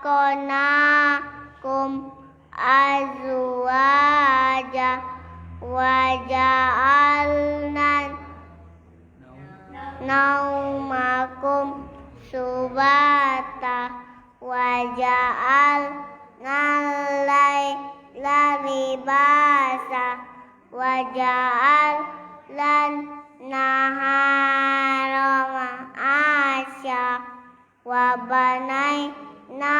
khalaqnakum azwaja wa ja'alna naumakum subata wa ja'alna laila libasa wa ja'alna nahara ma'asya wa banayna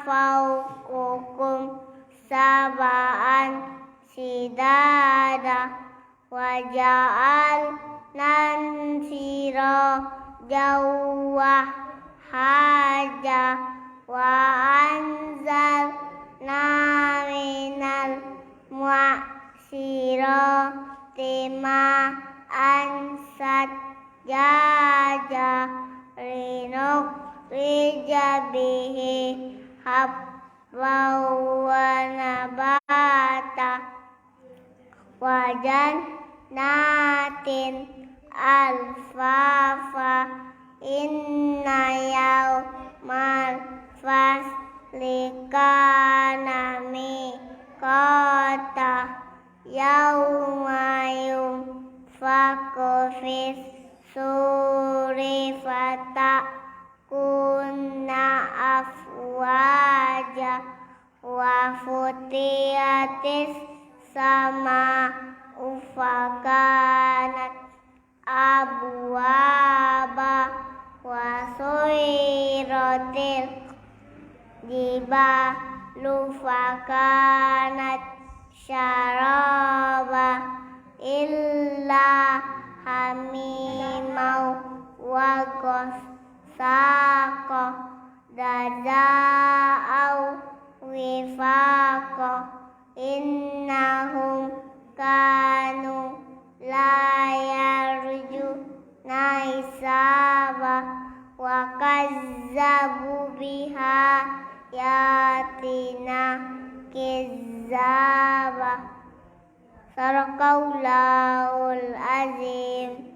fawqakum sab'an sidada wa ja'alna sirajan wa haja wa anzalna minal mu'sirati ma'an sajjaja linukhrija bihi habban wa nabata wa jannatin alfafa inna yawmal fasli kana miqata yawma yunfaku fis suri fatakunna afwaja wa futihatis sama ufakanat abwaba wa suiratil jibalu fakanat syaraba illa hamimau wa ghassaqa daza'au wifaqa innahum kanu la yarjuna hisaba wa kazzabu biha yatina kizzaba. Sadaqallahul azim.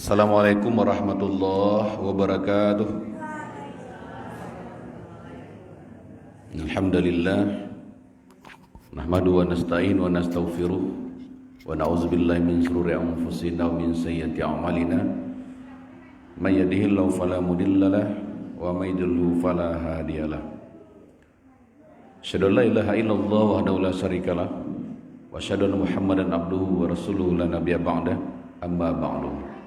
Assalamualaikum warahmatullahi wabarakatuh. Alhamdulillah nahmadu wa nasta'in wa nastaghfiruh wa na'udzubillahi min shururi anfusina wa min sayyiati a'malina may yahdihillahu fala mudhillalah wa may yudhlil fala hadiyalah. Asyhadu an la ilaha illallah wahdahu la syarikalah wa asyhadu anna Muhammadan abduhu wa rasuluhu la nabiyya ba'da amma ba'du.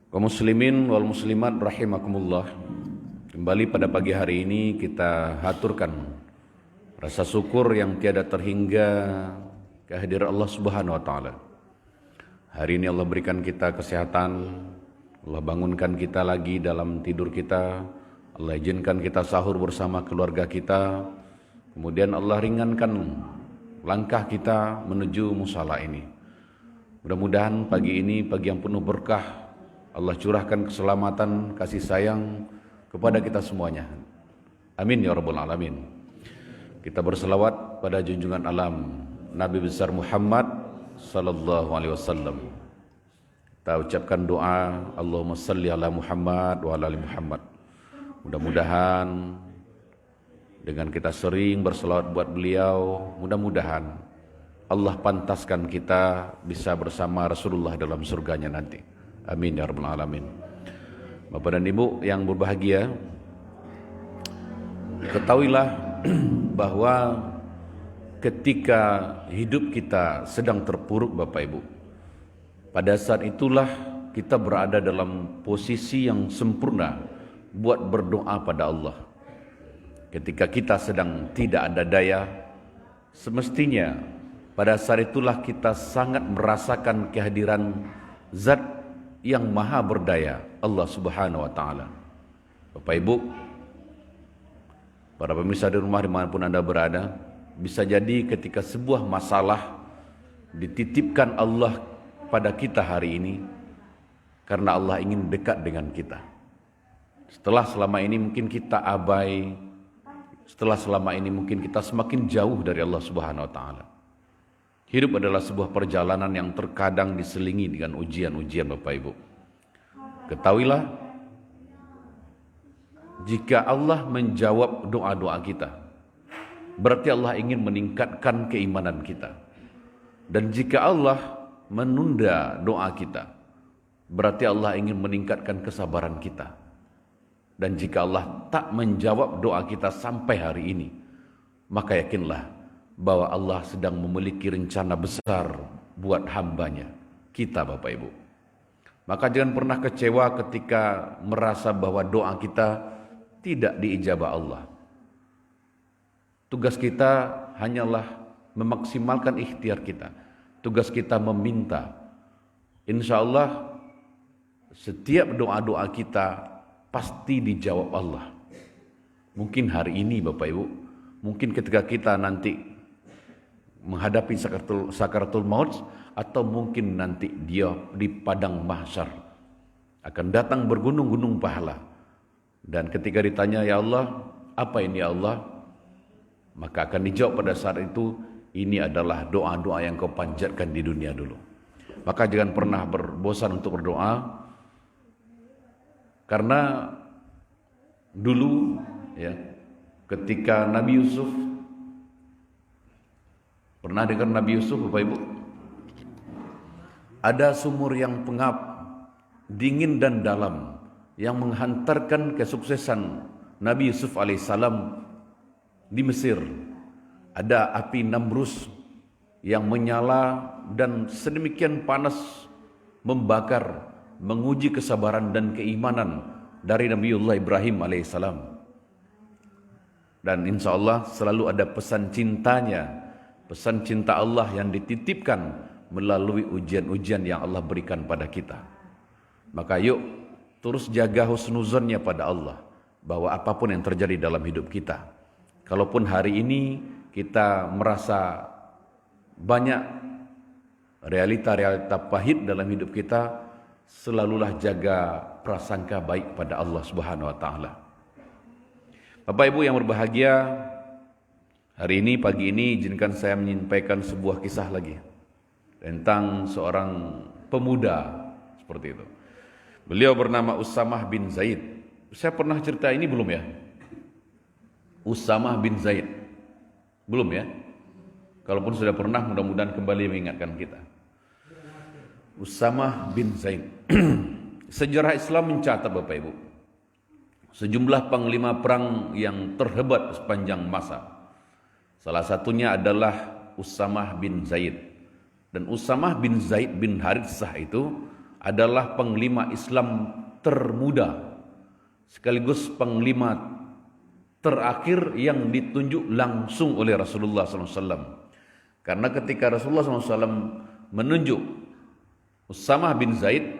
Kaum muslimin wal muslimat rahimakumullah. Kembali pada pagi hari ini kita haturkan rasa syukur yang tiada terhingga kehadiran Allah Subhanahu wa taala. Hari ini Allah berikan kita kesehatan, Allah bangunkan kita lagi dalam tidur kita, Allah izinkan kita sahur bersama keluarga kita. Kemudian Allah ringankan langkah kita menuju musala ini. Mudah-mudahan pagi ini pagi yang penuh berkah, Allah curahkan keselamatan, kasih sayang kepada kita semuanya. Amin ya rabbal alamin. Kita berselawat pada junjungan alam Nabi besar Muhammad sallallahu alaihi wasallam. Kita ucapkan doa, Allahumma salli ala Muhammad wa ala ali Muhammad. Mudah-mudahan dengan kita sering berselawat buat beliau, mudah-mudahan Allah pantaskan kita bisa bersama Rasulullah dalam surganya nanti. Amin ya rabbal alamin. Bapak dan Ibu yang berbahagia, ketahuilah bahwa ketika hidup kita sedang terpuruk Bapak Ibu, pada saat itulah kita berada dalam posisi yang sempurna buat berdoa pada Allah. Ketika kita sedang tidak ada daya, semestinya pada saat itulah kita sangat merasakan kehadiran Zat yang maha berdaya, Allah Subhanahu wa ta'ala. Bapak Ibu, para pemirsa di rumah dimanapun Anda berada, bisa jadi ketika sebuah masalah dititipkan Allah pada kita hari ini, karena Allah ingin dekat dengan kita. Setelah selama ini mungkin kita abai, setelah selama ini mungkin kita semakin jauh dari Allah Subhanahu wa ta'ala. Hidup adalah sebuah perjalanan yang terkadang diselingi dengan ujian-ujian, Bapak Ibu. Ketahuilah, jika Allah menjawab doa-doa kita, berarti Allah ingin meningkatkan keimanan kita. Dan jika Allah menunda doa kita, berarti Allah ingin meningkatkan kesabaran kita. Dan jika Allah tak menjawab doa kita sampai hari ini, maka yakinlah bahwa Allah sedang memiliki rencana besar buat hambanya, kita Bapak Ibu. Maka jangan pernah kecewa ketika merasa bahwa doa kita tidak diijabah Allah. Tugas kita hanyalah memaksimalkan ikhtiar kita. Tugas kita meminta. Insya Allah setiap doa-doa kita pasti dijawab Allah. Mungkin hari ini Bapak Ibu, mungkin ketika kita nanti menghadapi sakaratul maut, atau mungkin nanti dia di padang mahsyar akan datang bergunung-gunung pahala. Dan ketika ditanya, ya Allah, apa ini ya Allah? Maka akan dijawab pada saat itu, ini adalah doa-doa yang kau panjatkan di dunia dulu. Maka jangan pernah berbosan untuk berdoa. Karena dulu ya, ketika Nabi Yusuf, pernah dengar Nabi Yusuf Bapak Ibu? Ada sumur yang pengap, dingin dan dalam, yang menghantarkan kesuksesan Nabi Yusuf alaihissalam di Mesir. Ada api Namrus yang menyala dan sedemikian panas membakar, menguji kesabaran dan keimanan dari Nabiullah Ibrahim alaihissalam. Dan insya Allah selalu ada pesan cintanya, pesan cinta Allah yang dititipkan melalui ujian-ujian yang Allah berikan pada kita. Maka yuk terus jaga husnuzonnya pada Allah, bahwa apapun yang terjadi dalam hidup kita, kalaupun hari ini kita merasa banyak realita-realita pahit dalam hidup kita, selalulah jaga prasangka baik pada Allah Subhanahu wa ta'ala. Bapak Ibu yang berbahagia, hari ini, pagi ini, izinkan saya menyampaikan sebuah kisah lagi tentang seorang pemuda seperti itu. Beliau bernama Usamah bin Zaid. Saya pernah cerita ini belum ya? Usamah bin Zaid. Belum ya? Kalaupun sudah pernah, mudah-mudahan kembali mengingatkan kita. Usamah bin Zaid. Sejarah Islam mencatat Bapak Ibu, sejumlah panglima perang yang terhebat sepanjang masa. Salah satunya adalah Usamah bin Zaid. Dan Usamah bin Zaid bin Haritsah itu adalah panglima Islam termuda, sekaligus panglima terakhir yang ditunjuk langsung oleh Rasulullah SAW. Karena ketika Rasulullah SAW menunjuk Usamah bin Zaid,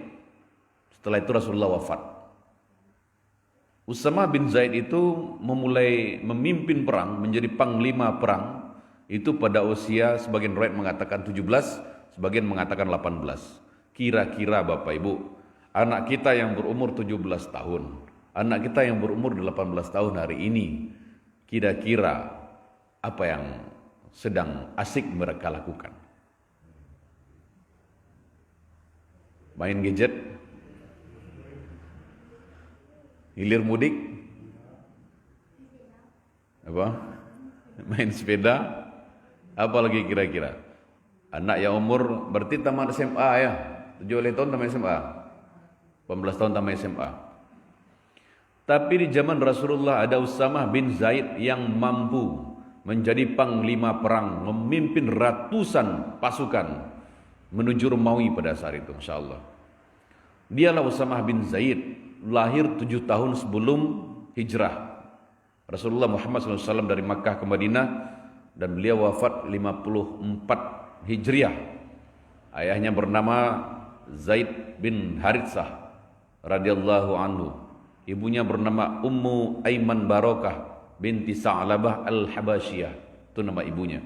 setelah itu Rasulullah wafat. Usamah bin Zaid itu memulai memimpin perang, menjadi panglima perang, itu pada usia, sebagian riwayat mengatakan 17, sebagian mengatakan 18. Kira-kira Bapak Ibu, anak kita yang berumur 17 tahun, anak kita yang berumur 18 tahun hari ini, kira-kira apa yang sedang asik mereka lakukan? Main gadget, hilir mudik, apa? Main sepeda, apa lagi kira-kira? Anak yang umur berarti tamat SMA ya, 17 tahun tamat SMA, 18 tahun tamat SMA. Tapi di zaman Rasulullah ada Usamah bin Zaid yang mampu menjadi panglima perang, memimpin ratusan pasukan menuju Romawi pada saat itu, Masya Allah. Dialah Usamah bin Zaid lahir 7 tahun sebelum hijrah. Rasulullah Muhammad SAW dari Makkah ke Madinah dan beliau wafat 54 Hijriah. Ayahnya bernama Zaid bin Haritsah radhiyallahu anhu. Ibunya bernama Ummu Aiman Barokah binti Sa'labah Al-Habasyiyah. Itu nama ibunya.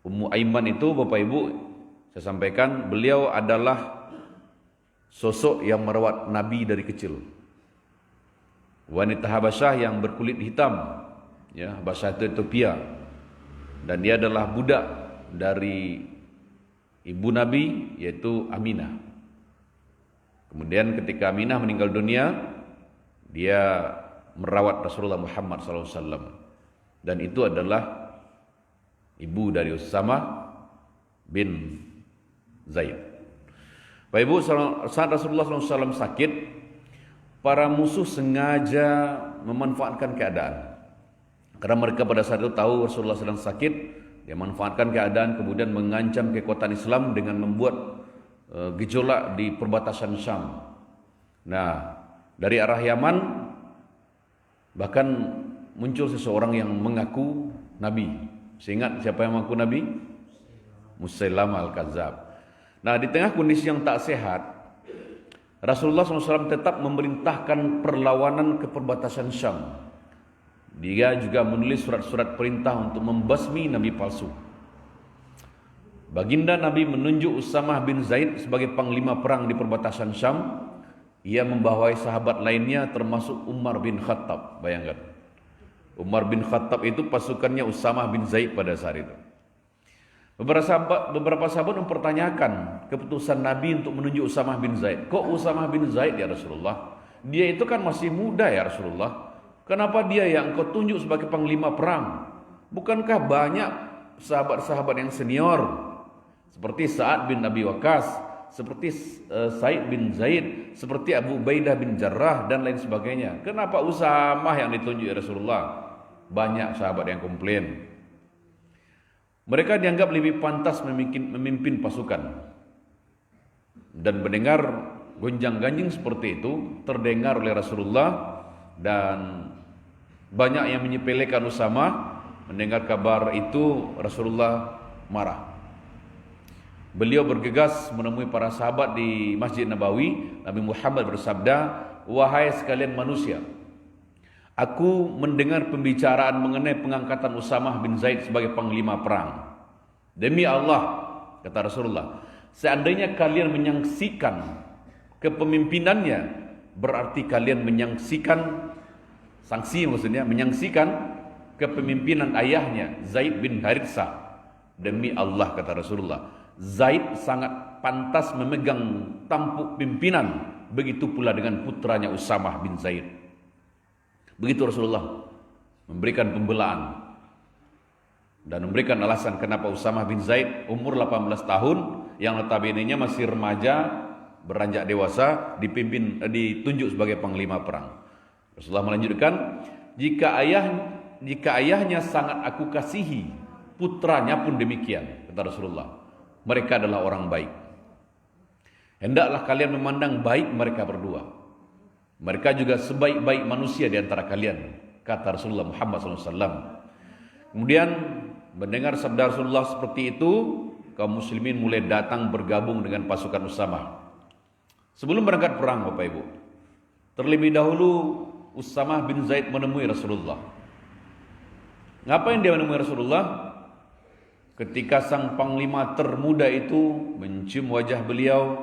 Ummu Aiman itu Bapak Ibu, saya sampaikan, beliau adalah sosok yang merawat Nabi dari kecil. Wanita Habasyah yang berkulit hitam, ya, Habasyah itu Ethiopia. Dan dia adalah budak dari ibu Nabi, yaitu Aminah. Kemudian ketika Aminah meninggal dunia, dia merawat Rasulullah Muhammad SAW. Dan itu adalah ibu dari Usamah bin Zaid. Bapak Ibu, saat Rasulullah SAW sakit, para musuh sengaja memanfaatkan keadaan. Karena mereka pada saat itu tahu Rasulullah sedang sakit, dia manfaatkan keadaan kemudian mengancam kekuatan Islam dengan membuat gejolak di perbatasan Syam. Nah, dari arah Yaman bahkan muncul seseorang yang mengaku Nabi. Ingat siapa yang mengaku Nabi? Musailamah Al-Kadzab. Nah, di tengah kondisi yang tak sehat, Rasulullah SAW tetap memerintahkan perlawanan ke perbatasan Syam. Dia juga menulis surat-surat perintah untuk membasmi Nabi palsu. Baginda Nabi menunjuk Usamah bin Zaid sebagai panglima perang di perbatasan Syam. Ia membawai sahabat lainnya termasuk Umar bin Khattab. Bayangkan, Umar bin Khattab itu pasukannya Usamah bin Zaid pada saat itu. Beberapa sahabat mempertanyakan keputusan Nabi untuk menunjuk Usamah bin Zaid. Kok Usamah bin Zaid ya Rasulullah? Dia itu kan masih muda ya Rasulullah. Kenapa dia yang engkau tunjuk sebagai panglima perang? Bukankah banyak sahabat-sahabat yang senior seperti Sa'ad bin Abi Waqqas, seperti Said bin Zaid, seperti Abu Ubaidah bin Jarrah dan lain sebagainya? Kenapa Usamah yang ditunjuk ya Rasulullah? Banyak sahabat yang komplain. Mereka dianggap lebih pantas memimpin pasukan. Dan mendengar gonjang-ganjing seperti itu terdengar oleh Rasulullah, dan banyak yang menyepelekan Usamah. Mendengar kabar itu Rasulullah marah. Beliau bergegas menemui para sahabat di Masjid Nabawi. Nabi Muhammad bersabda, "Wahai sekalian manusia, aku mendengar pembicaraan mengenai pengangkatan Usamah bin Zaid sebagai panglima perang. Demi Allah," kata Rasulullah, "seandainya kalian menyaksikan kepemimpinannya, berarti kalian menyaksikan menyaksikan kepemimpinan ayahnya Zaid bin Haritsah. Demi Allah," kata Rasulullah, "Zaid sangat pantas memegang tampuk pimpinan, begitu pula dengan putranya Usamah bin Zaid." Begitu Rasulullah memberikan pembelaan dan memberikan alasan kenapa Usamah bin Zaid umur 18 tahun yang notabene-nya masih remaja beranjak dewasa ditunjuk sebagai panglima perang. Rasulullah melanjutkan, jika ayahnya sangat aku kasihi, putranya pun demikian, kata Rasulullah. Mereka adalah orang baik. Hendaklah kalian memandang baik mereka berdua. Mereka juga sebaik-baik manusia di antara kalian, kata Rasulullah Muhammad SAW. Kemudian mendengar sabda Rasulullah seperti itu, kaum muslimin mulai datang bergabung dengan pasukan Usamah. Sebelum berangkat perang, Bapak Ibu, terlebih dahulu Usamah bin Zaid menemui Rasulullah. Ngapain dia menemui Rasulullah? Ketika sang panglima termuda itu mencium wajah beliau,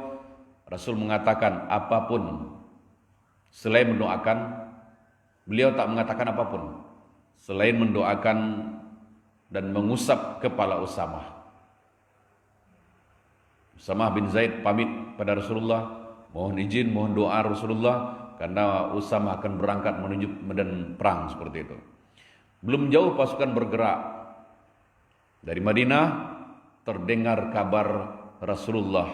Rasul mengatakan apapun selain mendoakan. Beliau tak mengatakan apapun selain mendoakan dan mengusap kepala Usamah. Usamah bin Zaid pamit pada Rasulullah, mohon izin, mohon doa Rasulullah, karena Usamah akan berangkat menuju medan perang seperti itu. Belum jauh pasukan bergerak. Dari Madinah terdengar kabar Rasulullah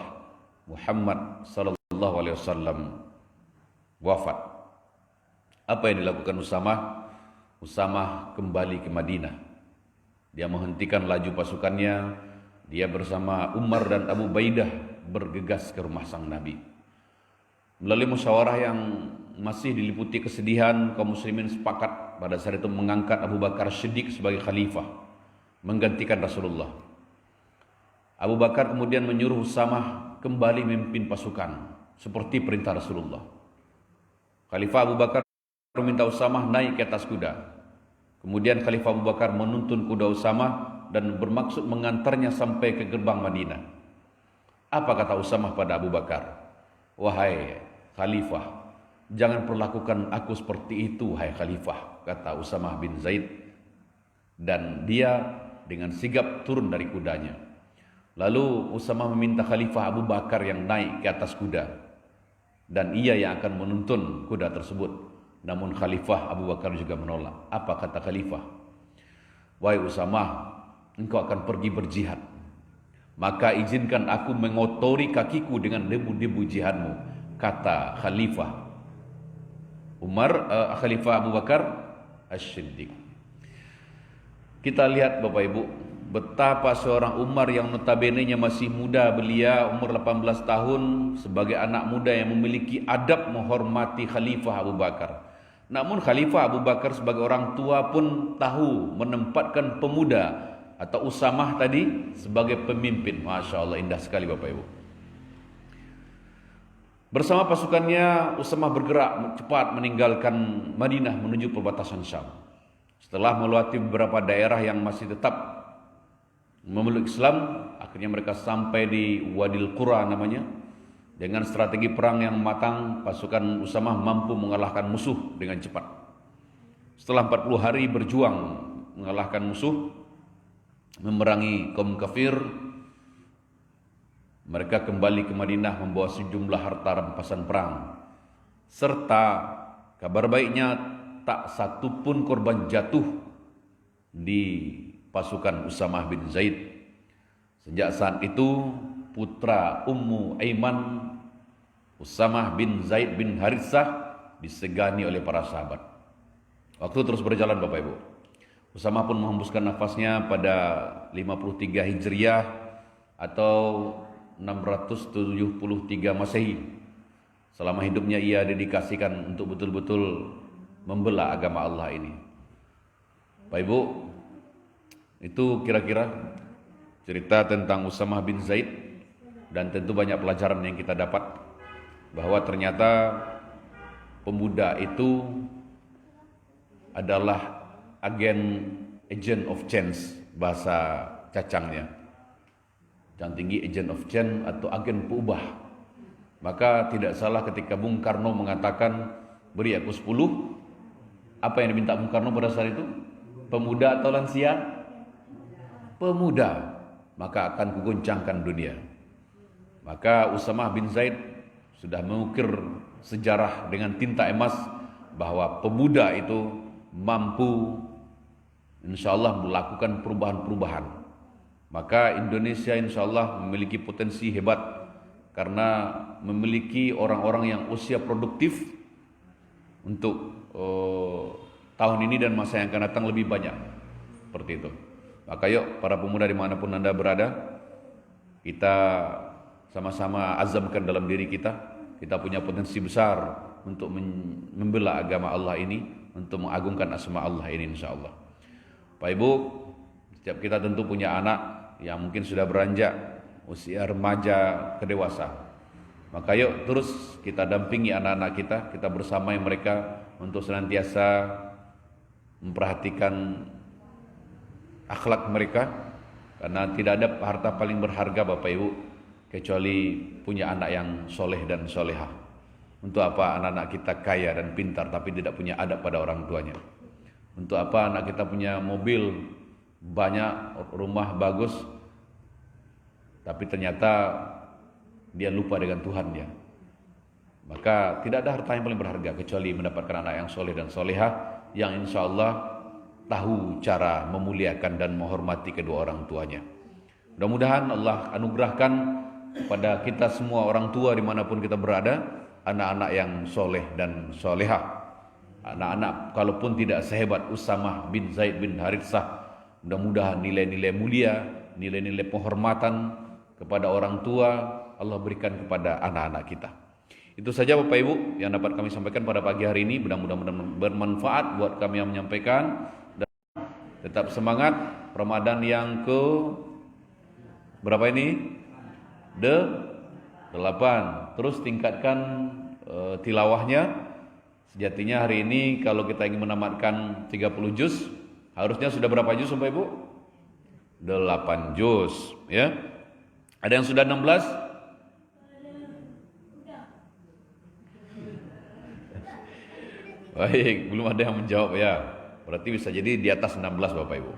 Muhammad sallallahu alaihi wasallam wafat. Apa yang dilakukan Usamah? Usamah kembali ke Madinah. Dia menghentikan laju pasukannya. Dia bersama Umar dan Abu Ubaidah bergegas ke rumah sang Nabi. Melalui musyawarah yang masih diliputi kesedihan, kaum muslimin sepakat pada saat itu mengangkat Abu Bakar Siddiq sebagai khalifah, menggantikan Rasulullah. Abu Bakar kemudian menyuruh Usamah kembali memimpin pasukan seperti perintah Rasulullah. Khalifah Abu Bakar meminta Usamah naik ke atas kuda. Kemudian Khalifah Abu Bakar menuntun kuda Usamah dan bermaksud mengantarnya sampai ke gerbang Madinah. Apa kata Usamah pada Abu Bakar? Wahai Khalifah, jangan perlakukan aku seperti itu, hai Khalifah, kata Usamah bin Zaid. Dan dia dengan sigap turun dari kudanya. Lalu Usamah meminta Khalifah Abu Bakar yang naik ke atas kuda, dan ia yang akan menuntun kuda tersebut. Namun Khalifah Abu Bakar juga menolak. Apa kata Khalifah? Wahai Usamah, engkau akan pergi berjihad, maka izinkan aku mengotori kakiku dengan debu-debu jihadmu, kata Khalifah Khalifah Abu Bakar As-Siddiq. Kita lihat Bapak Ibu, betapa seorang Umar yang notabene-nya masih muda belia, umur 18 tahun, sebagai anak muda yang memiliki adab menghormati Khalifah Abu Bakar. Namun Khalifah Abu Bakar sebagai orang tua pun tahu menempatkan pemuda atau Usamah tadi sebagai pemimpin. Masya Allah, indah sekali Bapak Ibu. Bersama pasukannya, Usamah bergerak cepat meninggalkan Madinah menuju perbatasan Syam. Setelah melewati beberapa daerah yang masih tetap memeluk Islam, akhirnya mereka sampai di Wadil Qura namanya. Dengan strategi perang yang matang, pasukan Usamah mampu mengalahkan musuh dengan cepat. Setelah 40 hari berjuang mengalahkan musuh, memerangi kaum kafir, mereka kembali ke Madinah membawa sejumlah harta rampasan perang. Serta kabar baiknya, tak satu pun korban jatuh di pasukan Usamah bin Zaid. Sejak saat itu, putra Ummu Aiman, Usamah bin Zaid bin Haritsah, disegani oleh para sahabat. Waktu terus berjalan Bapak Ibu. Usamah pun menghembuskan nafasnya pada 53 Hijriah atau 673 Masehi. Selama hidupnya ia dedikasikan untuk betul-betul membela agama Allah ini. Bapak Ibu, itu kira-kira cerita tentang Usamah bin Zaid, dan tentu banyak pelajaran yang kita dapat bahwa ternyata pemuda itu adalah agent of change, bahasa cacangnya. Yang tinggi agent of change atau agen peubah. Maka tidak salah ketika Bung Karno mengatakan beri aku 10. Apa yang diminta Bung Karno pada saat itu? Pemuda atau lansia? Pemuda. Maka akan kugoncangkan dunia. Maka Usamah bin Zaid sudah mengukir sejarah dengan tinta emas bahwa pemuda itu mampu insyaallah melakukan perubahan-perubahan. Maka Indonesia insyaallah memiliki potensi hebat karena memiliki orang-orang yang usia produktif untuk tahun ini dan masa yang akan datang lebih banyak. Seperti itu. Maka yuk para pemuda dimanapun Anda berada, kita sama-sama azamkan dalam diri kita punya potensi besar untuk membela agama Allah ini, untuk mengagungkan asma Allah ini insyaallah. Pak Ibu, setiap kita tentu punya anak yang mungkin sudah beranjak usia remaja ke dewasa. Maka yuk terus kita dampingi anak-anak kita bersamai mereka untuk senantiasa memperhatikan akhlak mereka, karena tidak ada harta paling berharga Bapak Ibu kecuali punya anak yang soleh dan solehah. Untuk apa anak-anak kita kaya dan pintar tapi tidak punya adab pada orang tuanya? Untuk apa anak kita punya mobil banyak, rumah bagus, tapi ternyata dia lupa dengan Tuhan dia? Maka tidak ada harta yang paling berharga kecuali mendapatkan anak yang soleh dan solehah, yang insya Allah tahu cara memuliakan dan menghormati kedua orang tuanya. Mudah-mudahan Allah anugerahkan kepada kita semua orang tua dimanapun kita berada, anak-anak yang soleh dan solehah. Anak-anak kalaupun tidak sehebat Usamah bin Zaid bin Haritsah, mudah-mudahan nilai-nilai mulia, nilai-nilai penghormatan kepada orang tua Allah berikan kepada anak-anak kita. Itu saja Bapak Ibu yang dapat kami sampaikan pada pagi hari ini. Mudah-mudahan bermanfaat buat kami yang menyampaikan. Dan tetap semangat. Ramadan yang ke berapa ini? 8. Terus tingkatkan tilawahnya. Sejatinya hari ini kalau kita ingin menamatkan 30 juz, harusnya sudah berapa juz Bapak Ibu? 8 juz, ya. Ada yang sudah 16? Baik, belum ada yang menjawab ya. Berarti bisa jadi di atas 16 Bapak Ibu.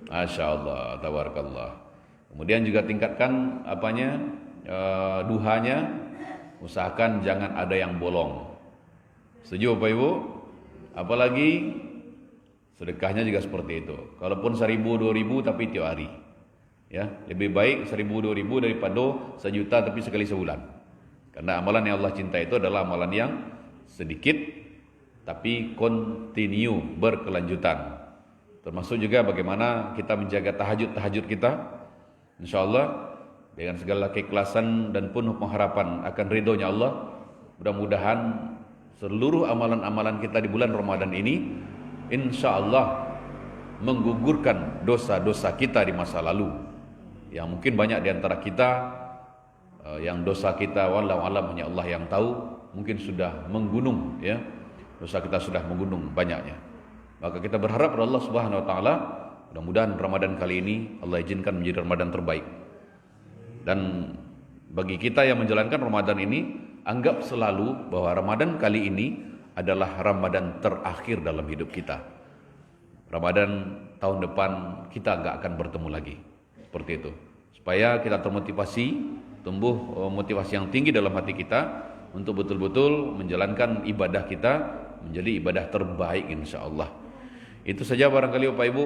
Masya Allah, tabarakallah. Kemudian juga tingkatkan duhanya. Usahakan jangan ada yang bolong. Setuju Bapak Ibu? Apalagi sedekahnya juga seperti itu. Kalaupun 1.000, 2.000 tapi tiap hari. Ya, lebih baik 1.000, 2.000 daripada 1 juta tapi sekali sebulan. Karena amalan yang Allah cinta itu adalah amalan yang sedikit tapi continue, berkelanjutan. Termasuk juga bagaimana kita menjaga tahajud kita. Insyaallah dengan segala keikhlasan dan penuh pengharapan akan ridhonya Allah. Mudah-mudahan seluruh amalan-amalan kita di bulan Ramadan ini insyaallah menggugurkan dosa-dosa kita di masa lalu. Yang mungkin banyak di antara kita yang dosa kita wallahu alam hanya Allah yang tahu, mungkin sudah menggunung ya. Dosa kita sudah menggunung banyaknya. Maka kita berharap pada Allah Subhanahu wa taala, mudah-mudahan Ramadan kali ini Allah izinkan menjadi Ramadan terbaik. Dan bagi kita yang menjalankan Ramadan ini, anggap selalu bahwa Ramadan kali ini adalah Ramadan terakhir dalam hidup kita. Ramadan tahun depan kita enggak akan bertemu lagi. Seperti itu. Supaya kita termotivasi, tumbuh motivasi yang tinggi dalam hati kita untuk betul-betul menjalankan ibadah kita menjadi ibadah terbaik insyaallah. Itu saja barangkali Bapak Ibu.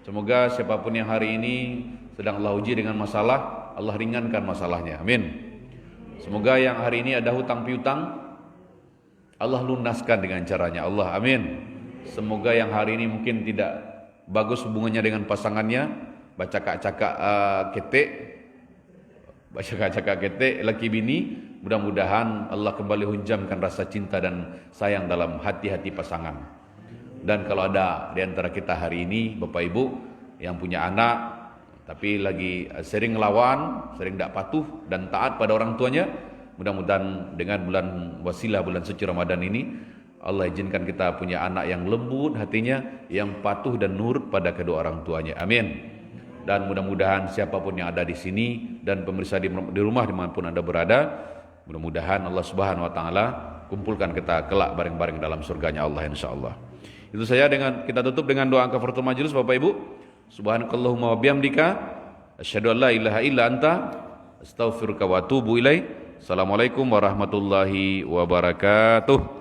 Semoga siapapun yang hari ini sedang Allah uji dengan masalah, Allah ringankan masalahnya. Amin. Semoga yang hari ini ada hutang piutang, Allah lunaskan dengan caranya Allah. Amin. Semoga yang hari ini mungkin tidak bagus hubungannya dengan pasangannya, bacakak-cakak ketek laki bini, mudah-mudahan Allah kembali hunjamkan rasa cinta dan sayang dalam hati-hati pasangan. Dan kalau ada di antara kita hari ini Bapak Ibu yang punya anak tapi lagi sering ngelawan, sering tidak patuh dan taat pada orang tuanya, mudah-mudahan dengan wasilah bulan suci Ramadan ini Allah izinkan kita punya anak yang lembut hatinya, yang patuh dan nurut pada kedua orang tuanya. Amin. Dan mudah-mudahan siapapun yang ada di sini dan pemirsa di rumah dimanapun Anda berada, mudah-mudahan Allah Subhanahu wa taala kumpulkan kita kelak bareng-bareng dalam surganya Allah insyaallah. Itu saja, dengan kita tutup dengan doa kafaratul majelis Bapak Ibu. Subhanakallahumma wa bihamdika asyhadu an la ilaha illa anta astaghfiruka wa atubu ilaik. Assalamualaikum warahmatullahi wabarakatuh.